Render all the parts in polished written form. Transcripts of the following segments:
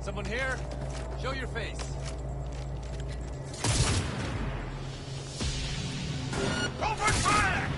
Someone here? Show your face. Open fire!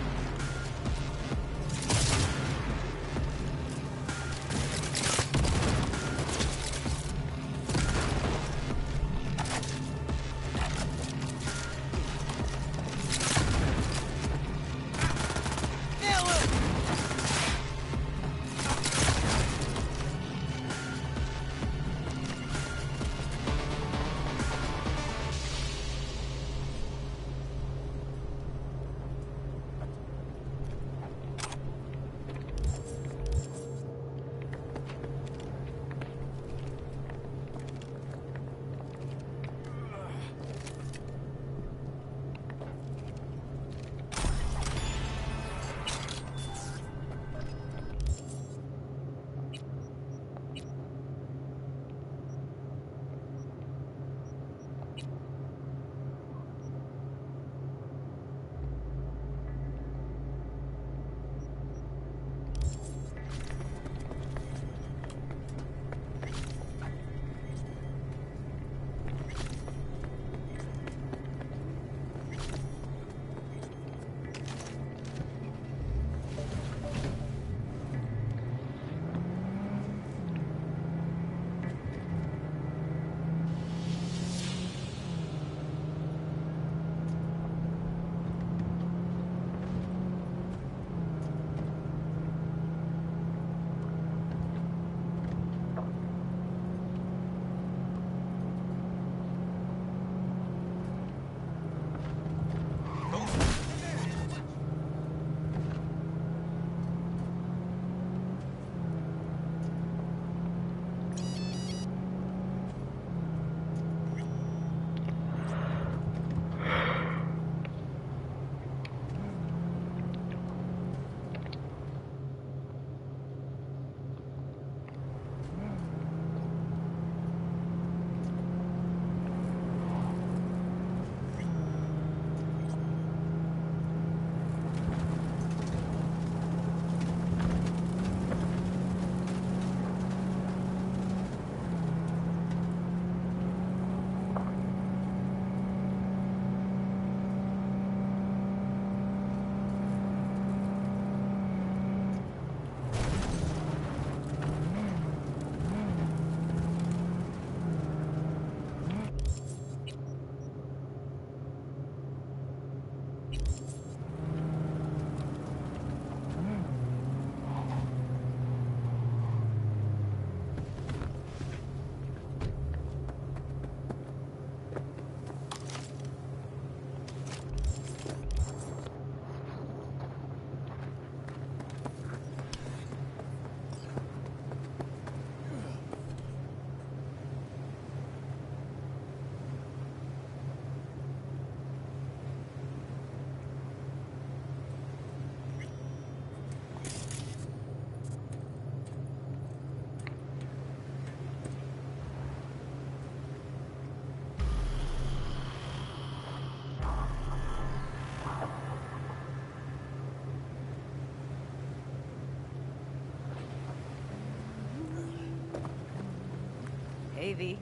Hey, V.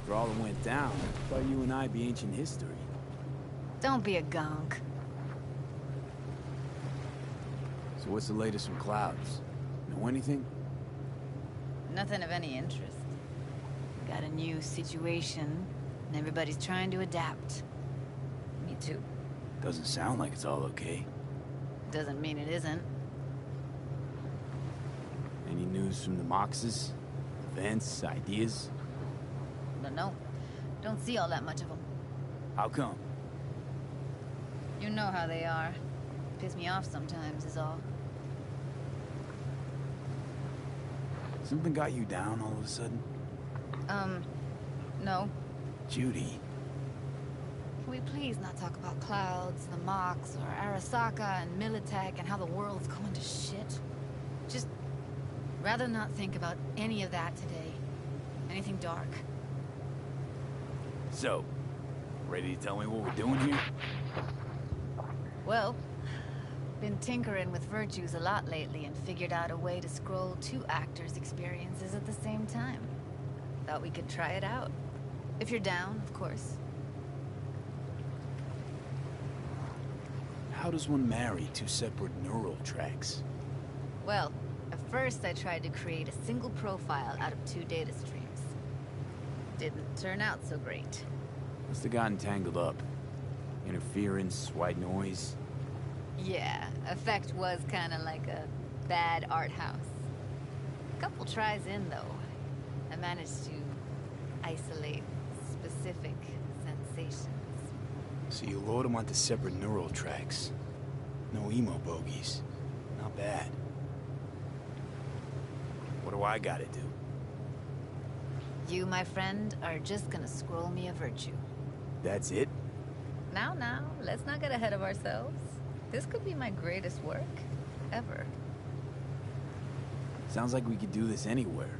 After all that went down, I thought you and I'd be ancient history. Don't be a gunk. So what's the latest from Clouds? Know anything? Nothing of any interest. Got a new situation, and everybody's trying to adapt. Me too. Doesn't sound like it's all okay. Doesn't mean it isn't. Any news from the Moxes? Events, ideas? No. Don't see all that much of them. How come? You know how they are. Piss me off sometimes is all. Something got you down all of a sudden? No. Judy. Can we please not talk about Clouds, the Mox, or Arasaka and Militech and how the world's going to shit? Just rather not think about any of that today. Anything dark. So, ready to tell me what we're doing here? Well, been tinkering with virtues a lot lately and figured out a way to scroll two actors' experiences at the same time. Thought we could try it out. If you're down, of course. How does one marry two separate neural tracks? Well, at first I tried to create a single profile out of two data streams. Didn't turn out so great. Must have gotten tangled up. Interference, white noise. Yeah, effect was kinda like a bad art house. Couple tries in, though, I managed to isolate specific sensations. So you load them onto separate neural tracks. No emo bogies. Not bad. What do I gotta do? You, my friend, are just gonna scroll me a virtue. That's it? Now, let's not get ahead of ourselves. This could be my greatest work, ever. Sounds like we could do this anywhere.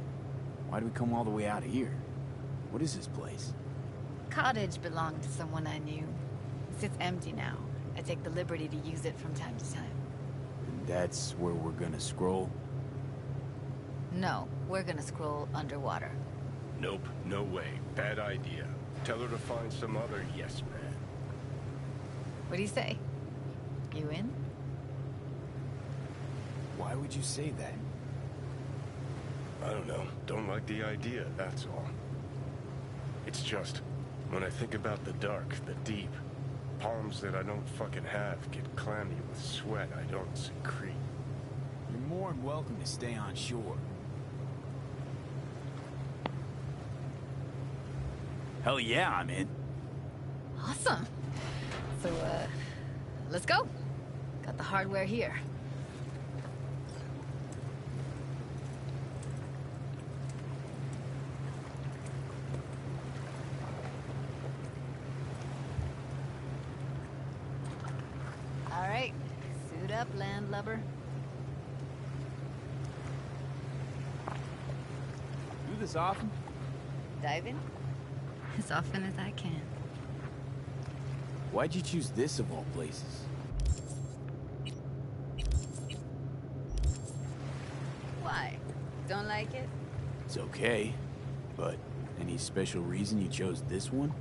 Why do we come all the way out here? What is this place? Cottage belonged to someone I knew. It sits empty now. I take the liberty to use it from time to time. And that's where we're gonna scroll? No, we're gonna scroll underwater. Nope, no way. Bad idea. Tell her to find some other yes man. What do you say? You in? Why would you say that? I don't know. Don't like the idea, that's all. It's just, when I think about the dark, the deep, palms that I don't fucking have get clammy with sweat I don't secrete. You're more than welcome to stay on shore. Hell yeah, I'm in. Awesome. So, let's go. Got the hardware here. All right, suit up, landlubber. Do this often? Dive in as often as I can. Why'd you choose this of all places? Why? Don't like it? It's okay, but any special reason you chose this one?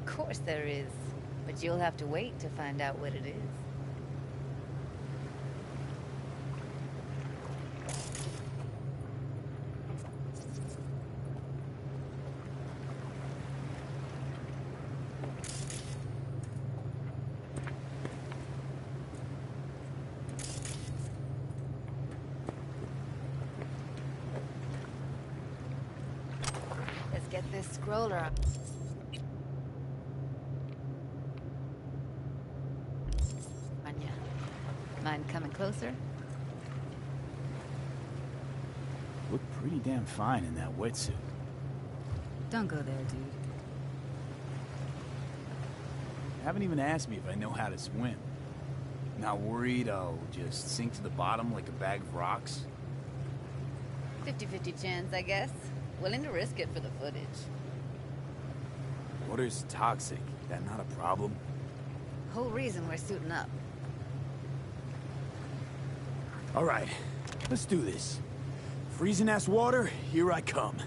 Of course there is, but you'll have to wait to find out what it is. Let's get this scroller up. Anya, mind coming closer? Look pretty damn fine in that wetsuit. Don't go there, dude. You haven't even asked me if I know how to swim. Not worried I'll just sink to the bottom like a bag of rocks? 50-50 chance, I guess. Willing to risk it for the footage. Water's toxic. That not a problem? Whole reason we're suiting up. All right, let's do this. Freezing-ass water, here I come.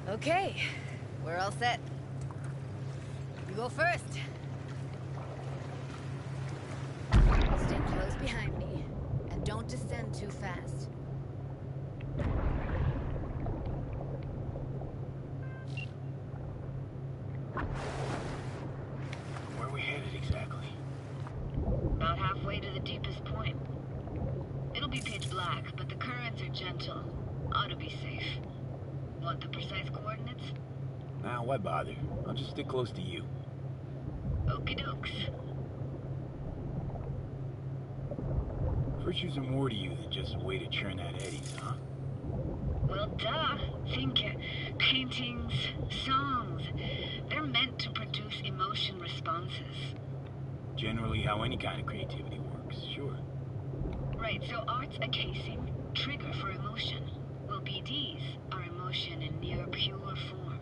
Okay, we're all set. You go first. Stay close behind me, and don't descend too fast. Where are we headed exactly? About halfway to the deepest point. It'll be pitch black, but the currents are gentle. Ought to be safe. Want the precise coordinates? Nah, why bother? I'll just stick close to you. Okie dokes. Virtues are more to you than just a way to churn out eddies, huh? Well, duh. Think paintings, songs. They're meant to produce emotion responses. Generally how any kind of creativity works, sure. Right, so art's a casing, trigger for emotion. Well, BDs are emotion in near pure form.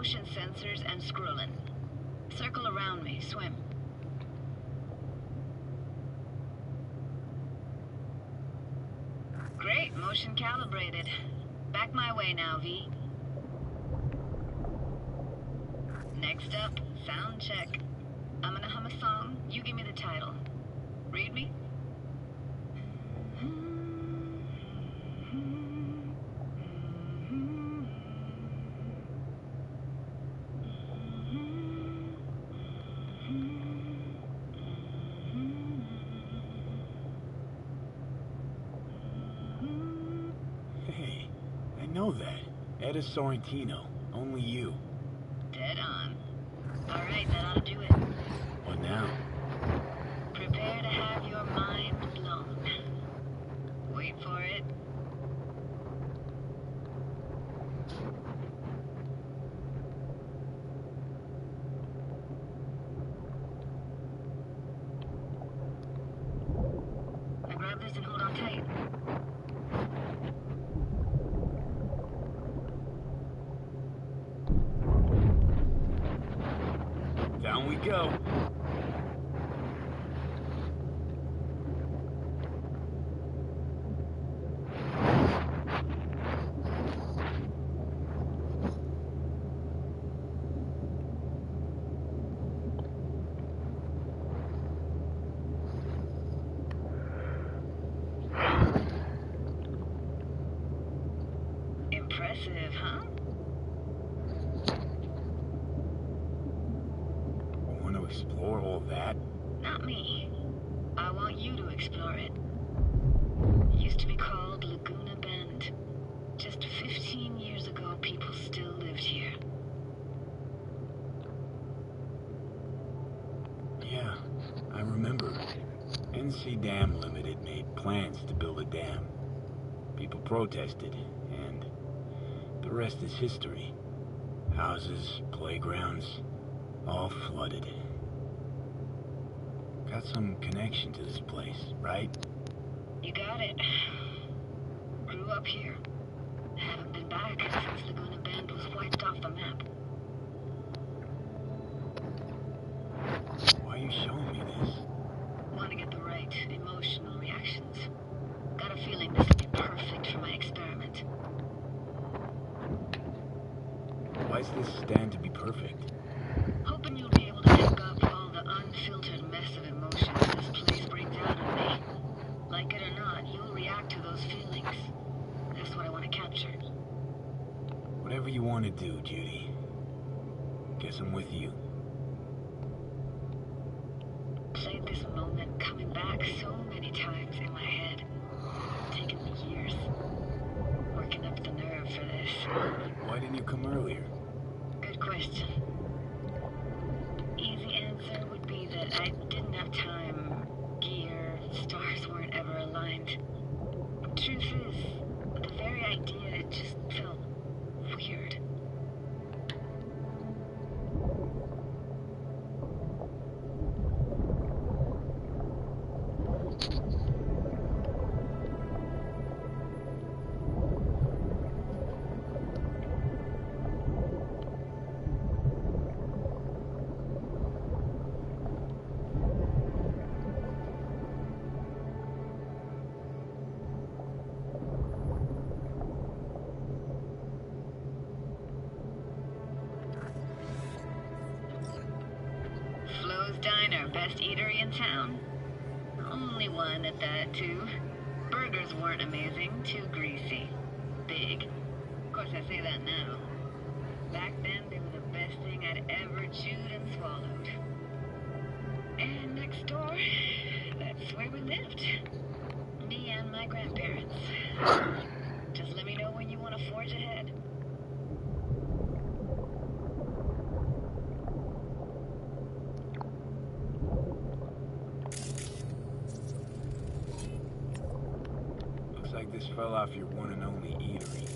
motion sensors and scrolling. Circle around me, swim. Great, motion calibrated. Back my way now, V. Next up, sound check. I'm gonna hum a song, you give me the title. Read me? Hey, I know that. Etta Sorrentino. Only you. Dead on. Alright, that ought to do it. What now? Prepare to have your mind blown. Wait for it. Now grab this and hold on tight. Down we go. Impressive, huh? Want to explore all that? Not me. I want you to explore it. It used to be called Laguna Bend. Just 15 years ago, people still lived here. Yeah, I remember. NC Dam Limited made plans to build a dam. People protested, and the rest is history. Houses, playgrounds, all flooded. Got some connection to this place, right? You got it. Grew up here. Haven't been back since Laguna Bend was wiped off the map. Why are you showing me this? Want to get the right emotional reactions. Got a feeling this will be perfect for my experiment. Why does this stand to be perfect? Hoping you'll be able to pick up all the unfiltered mess of emotions this place brings out of me. Like it or not, you'll react to those feelings. That's what I want to capture. Whatever you want to do, Judy. Guess I'm with you. Played this moment coming back so many times in my head. Taken me years. Working up the nerve for this. Why didn't you come earlier? Good question. Easy answer would be that I didn't have time. Gear, stars weren't ever aligned. Truth is, the very idea, it just felt weird. Flo's Diner, best eatery in town. Only one at that, too. Burgers weren't amazing, too greasy. Big. Of course, I say that now. Back then, they were the best thing I'd ever chewed and swallowed. And next door, that's where we lived. Me and my grandparents. Just let me know when you want to forge ahead. Looks like this fell off your one and only eatery.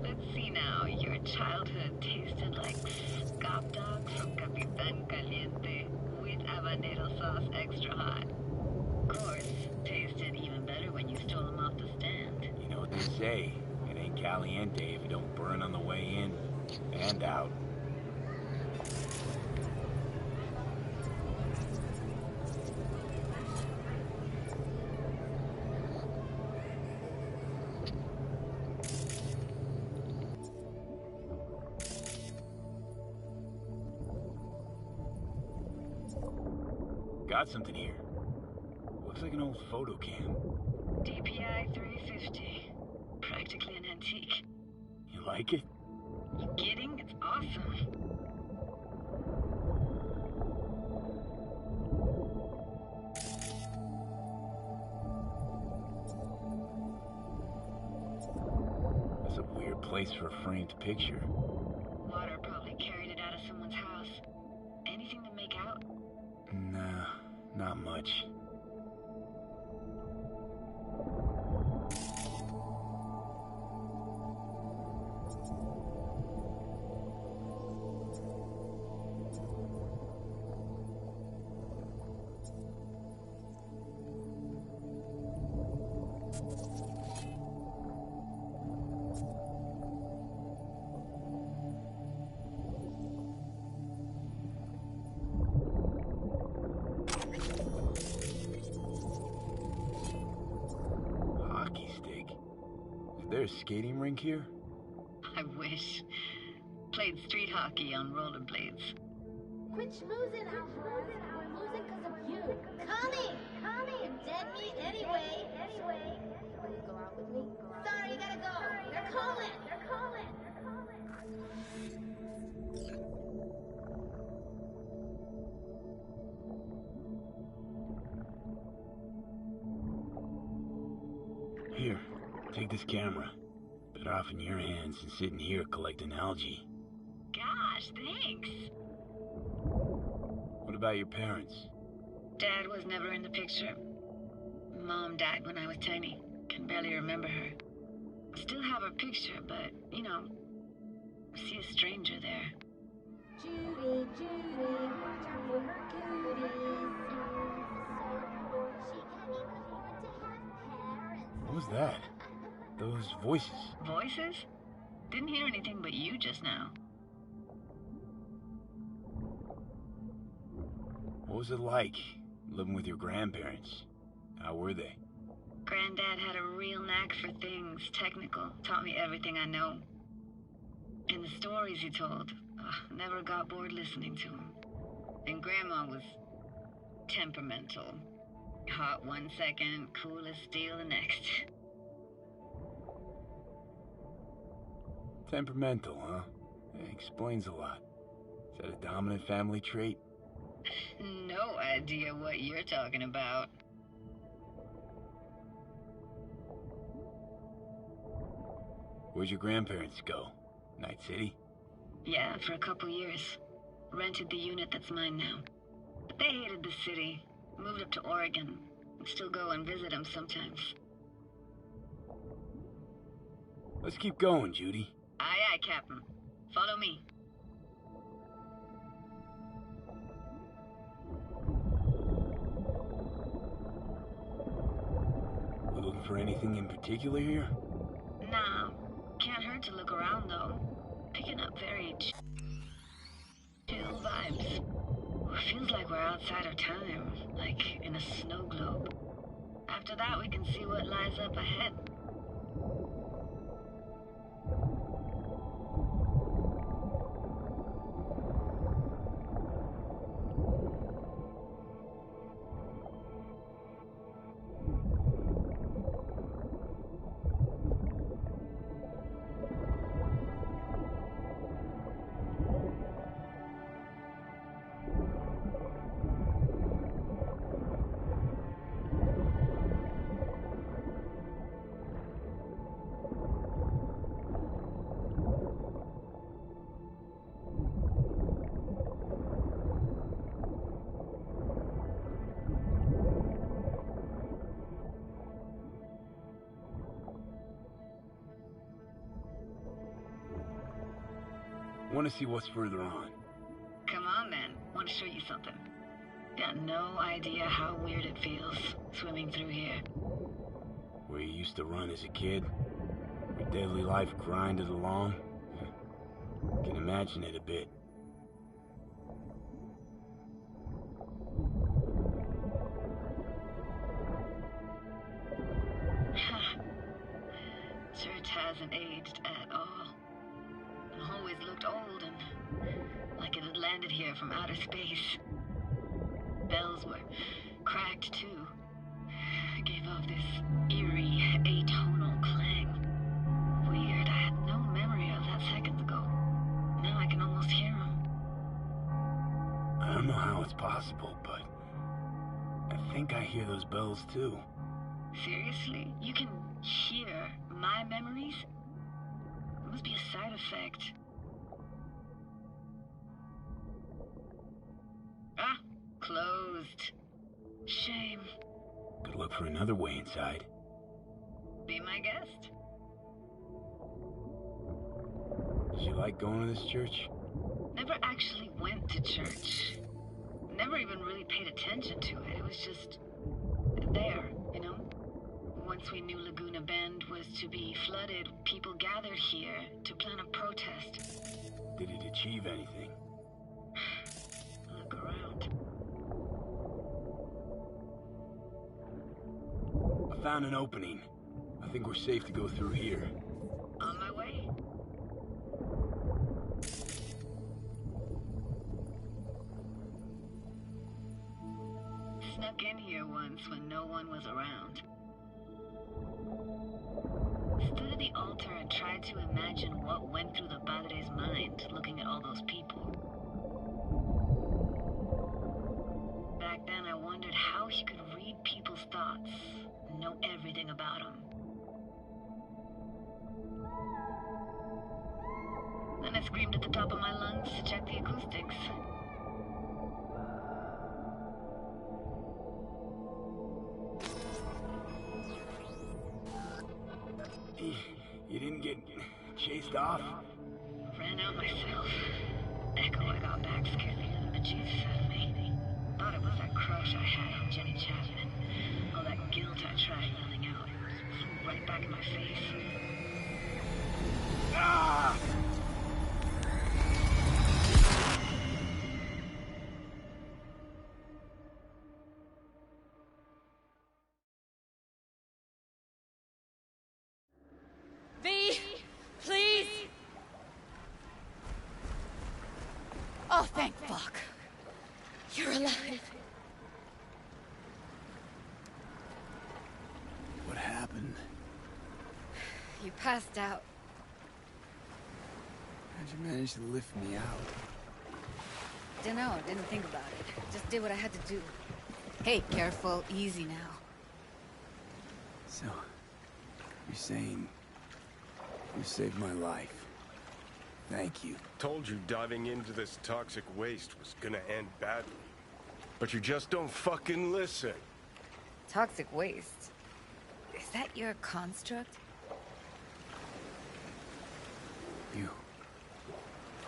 Let's see now. Your childhood tasted like scop dogs from Capitan Caliente with habanero sauce extra hot. Of course, tasted even better when you stole them off the stand. You know what they say? It ain't caliente if it don't burn on the way in. And out. Got something here. Looks like an old photo cam. DPI 350. Practically an antique. You like it? You kidding? It's awesome. That's a weird place for a framed picture. Water probably carried it out of someone's house. Anything to make out? Nah, not much. There's a skating rink here? I wish. Played street hockey on rollerblades. Quit schmoozing, Alfred. We're losing because of you. Coming! You're dead meat anyway. Will you go out with me? Sorry, you gotta go. They're calling. Here, take this camera. Better off in your hands than sitting here collecting algae. Gosh, thanks. What about your parents? Dad was never in the picture. Mom died when I was tiny. Can barely remember her. Still have her picture, but, you know, see a stranger there. Judy, watch out for her cuties. She can't even afford to have parents. What was that? Those voices. Voices? Didn't hear anything but you just now. What was it like, living with your grandparents? How were they? Granddad had a real knack for things technical. Taught me everything I know. And the stories he told, never got bored listening to him. And Grandma was temperamental. Hot one second, cool as steel the next. Temperamental, huh? Explains a lot. Is that a dominant family trait? No idea what you're talking about. Where'd your grandparents go? Night City? Yeah, for a couple years. Rented the unit that's mine now. But they hated the city. Moved up to Oregon. And still go and visit them sometimes. Let's keep going, Judy. Aye, aye, Captain. Follow me. We looking for anything in particular here? Nah. Can't hurt to look around, though. Picking up very chill vibes. Feels like we're outside of time, like in a snow globe. After that, we can see what lies up ahead. Want to see what's further on. Come on, then. Want to show you something. Got no idea how weird it feels, swimming through here. Where you used to run as a kid? Your daily life grinded along? Can imagine it a bit. Church hasn't aged at all. It always looked old and like it had landed here from outer space. Bells were cracked too. It gave off this eerie, atonal clang. Weird, I had no memory of that seconds ago. Now I can almost hear them. I don't know how it's possible, but I think I hear those bells too. Seriously? You can hear my memories? It must be a side effect. Ah, closed. Shame. Could look for another way inside. Be my guest. Did you like going to this church? Never actually went to church. Never even really paid attention to it. It was just there, you know? Once we knew Laguna Bend was to be flooded, people gathered here to plan a protest. Did it achieve anything? Look around. I found an opening. I think we're safe to go through here. On my way. Snuck in here once when no one was around. Stood at the altar and tried to imagine what went through the padre's mind looking at all those people. Back then I wondered how he could read people's thoughts and know everything about them. Then I screamed at the top of my lungs to check the acoustics. You didn't get chased off? Ran out myself. Echo I got back scared the bejesus out of me. Thought it was that crush I had on Jenny Chapman. All that guilt I tried yelling out. Flew right back in my face. Ah! V, please. Oh, thank fuck. You're alive. What happened? You passed out. How'd you manage to lift me out? Dunno, didn't think about it. Just did what I had to do. Hey, careful, easy now. So, you're saying you saved my life. Thank you. Told you diving into this toxic waste was gonna end badly. But you just don't fucking listen. Toxic waste. Is that your construct? You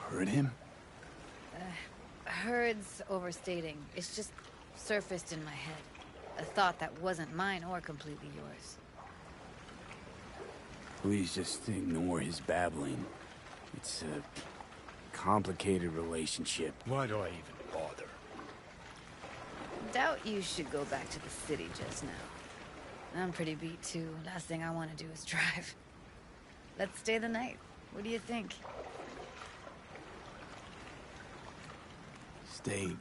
heard him? Heard's overstating. It's just surfaced in my head. A thought that wasn't mine or completely yours. Please just ignore his babbling. It's a complicated relationship. Why do I even bother? Doubt you should go back to the city just now. I'm pretty beat too. Last thing I want to do is drive. Let's stay the night. What do you think? Stay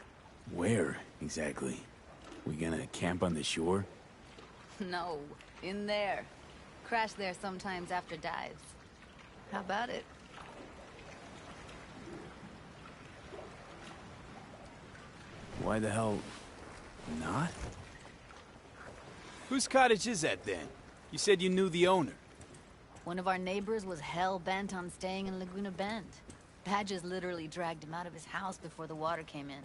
where, exactly? We gonna camp on the shore? No, in there. Crash there sometimes after dives. How about it? Why the hell not? Whose cottage is that then? You said you knew the owner. One of our neighbors was hell-bent on staying in Laguna Bend. Badges literally dragged him out of his house before the water came in.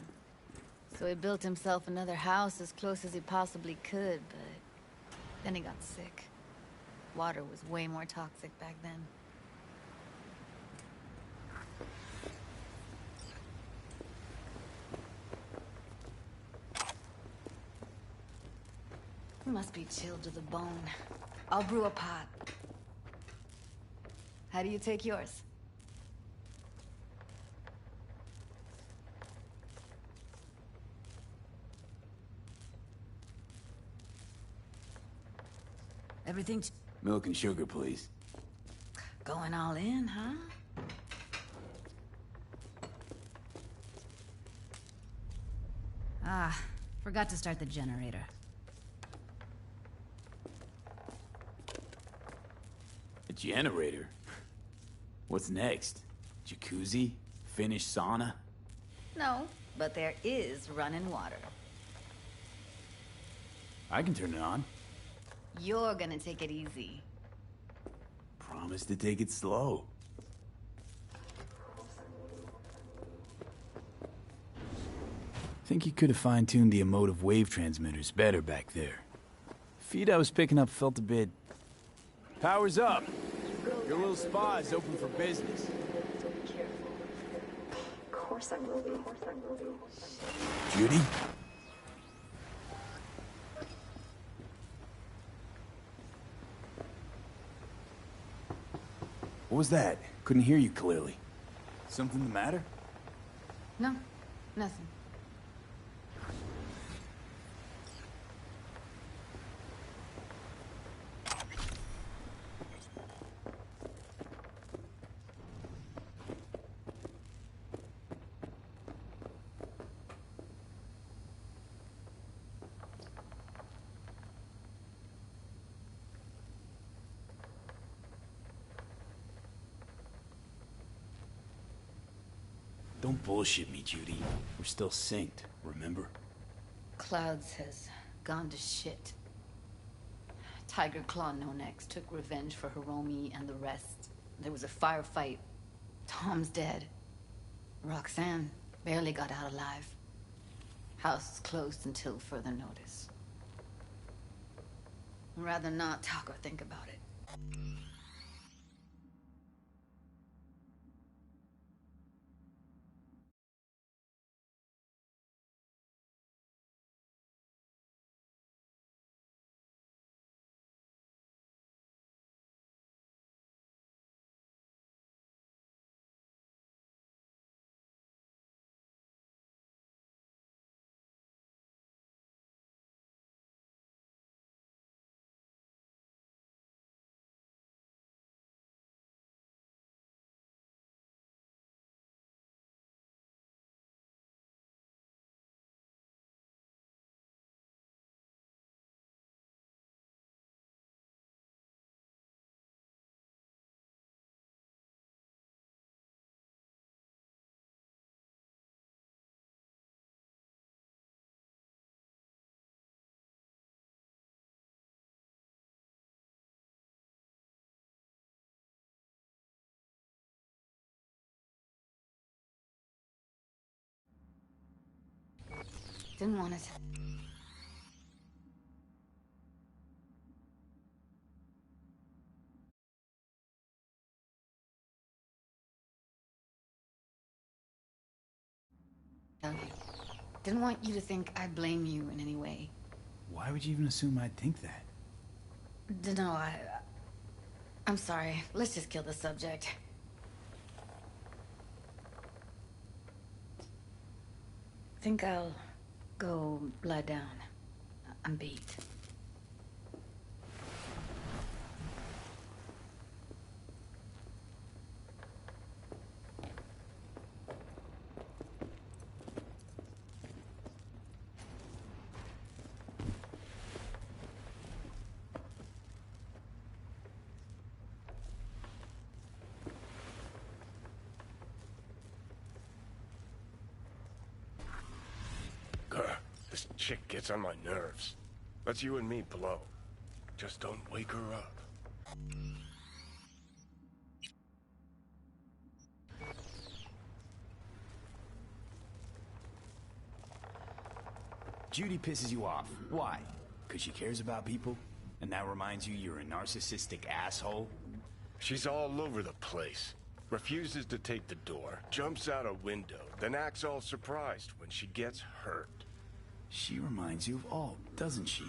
So he built himself another house as close as he possibly could, but then he got sick. Water was way more toxic back then. He must be chilled to the bone. I'll brew a pot. How do you take yours? Everything Milk and sugar, please. going all in, huh? Ah, forgot to start the generator. A generator? What's next? Jacuzzi? Finnish sauna? No, but there is running water. I can turn it on. You're gonna take it easy. Promise to take it slow. Think you could have fine-tuned the emotive wave transmitters better back there. Feed I was picking up felt a bit... Power's up! Your little spa is open for business. Of course I will be. Of course I will be. Judy? What was that? Couldn't hear you clearly. Something the matter? No, nothing. Don't bullshit me, Judy. We're still synced, remember? Clouds has gone to shit. Tiger Claw No Next took revenge for Hiromi and the rest. There was a firefight. Tom's dead. Roxanne barely got out alive. House is closed until further notice. I'd rather not talk or think about it. Didn't want it. Tell you. Didn't want you to think I blame you in any way. Why would you even assume I'd think that? Dunno, I'm sorry. Let's just kill the subject. Think I'll go lie down. I'm beat. This chick gets on my nerves. Let's you and me blow. Just don't wake her up. Judy pisses you off. Why? Because she cares about people? And that reminds you you're a narcissistic asshole? She's all over the place. Refuses to take the door, jumps out a window, then acts all surprised when she gets hurt. She reminds you of Alt, doesn't she?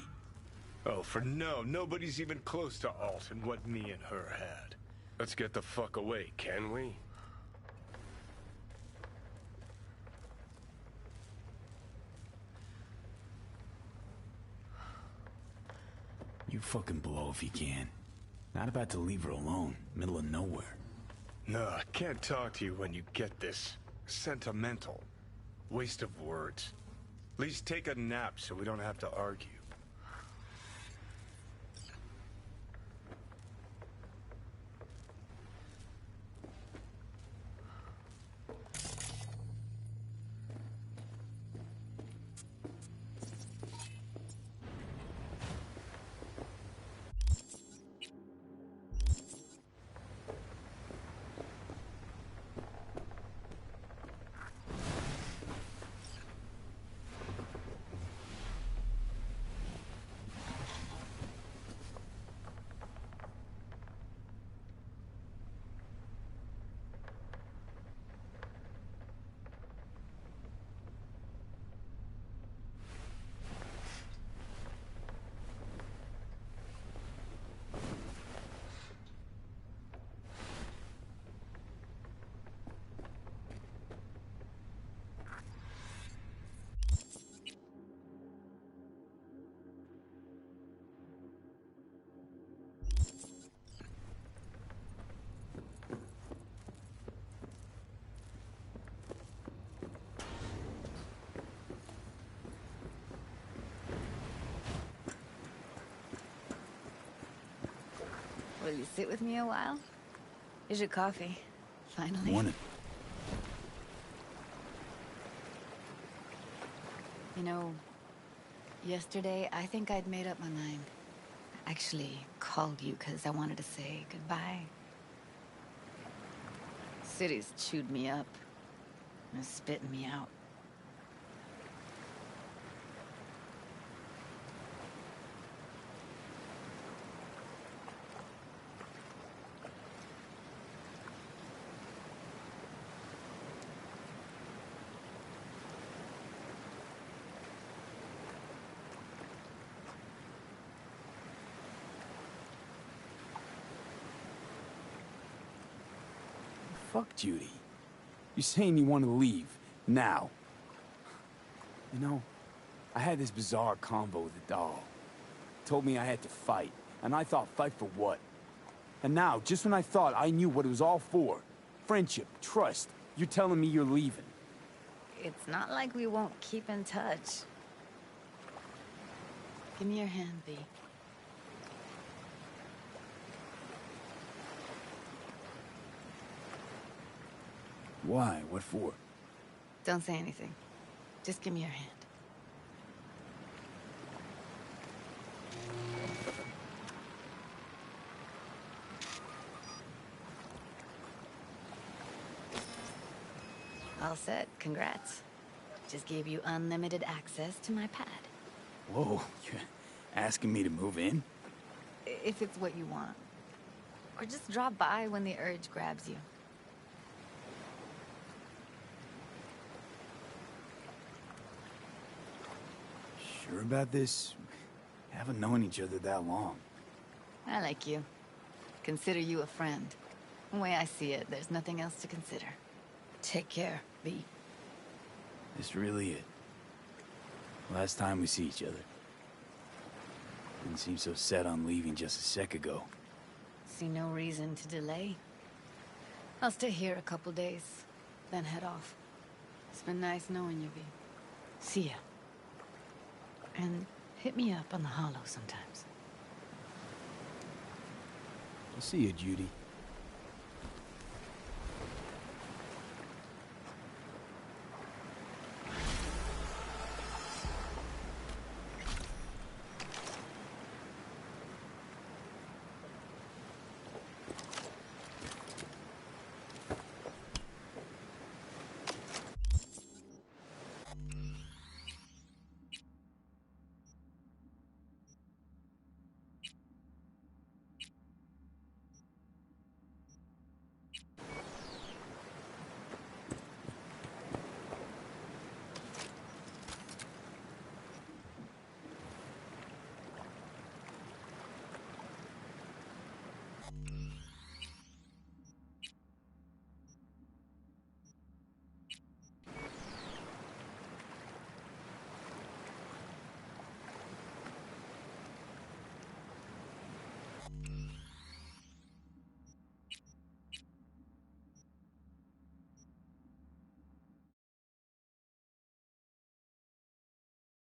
Oh, for no. Nobody's even close to Alt and what me and her had. Let's get the fuck away, can we? You You fucking blow if you can. Not about to leave her alone, middle of nowhere. No, I can't talk to you when you get this. Sentimental. Waste of words. At least take a nap so we don't have to argue. Will you sit with me a while? Here's your coffee. Finally. Morning. You know, yesterday I think I'd made up my mind. I actually called you because I wanted to say goodbye. City's chewed me up. And is spitting me out. Fuck Judy. You're saying you want to leave. Now. You know, I had this bizarre convo with the doll. Told me I had to fight. And I thought, fight for what? And now, just when I thought I knew what it was all for, friendship, trust, you're telling me you're leaving. It's not like we won't keep in touch. Give me your hand, V. Why? What for? Don't say anything. Just give me your hand. All set. Congrats. Just gave you unlimited access to my pad. Whoa, you're asking me to move in? If it's what you want. Or just drop by when the urge grabs you. Sure about this? Haven't known each other that long. I like you. Consider you a friend. The way I see it, there's nothing else to consider. Take care, V. This really it. Last time we see each other. Didn't seem so set on leaving just a sec ago. See no reason to delay. I'll stay here a couple days, then head off. It's been nice knowing you, V. See ya. And hit me up on the holo sometimes. I'll see you, Judy.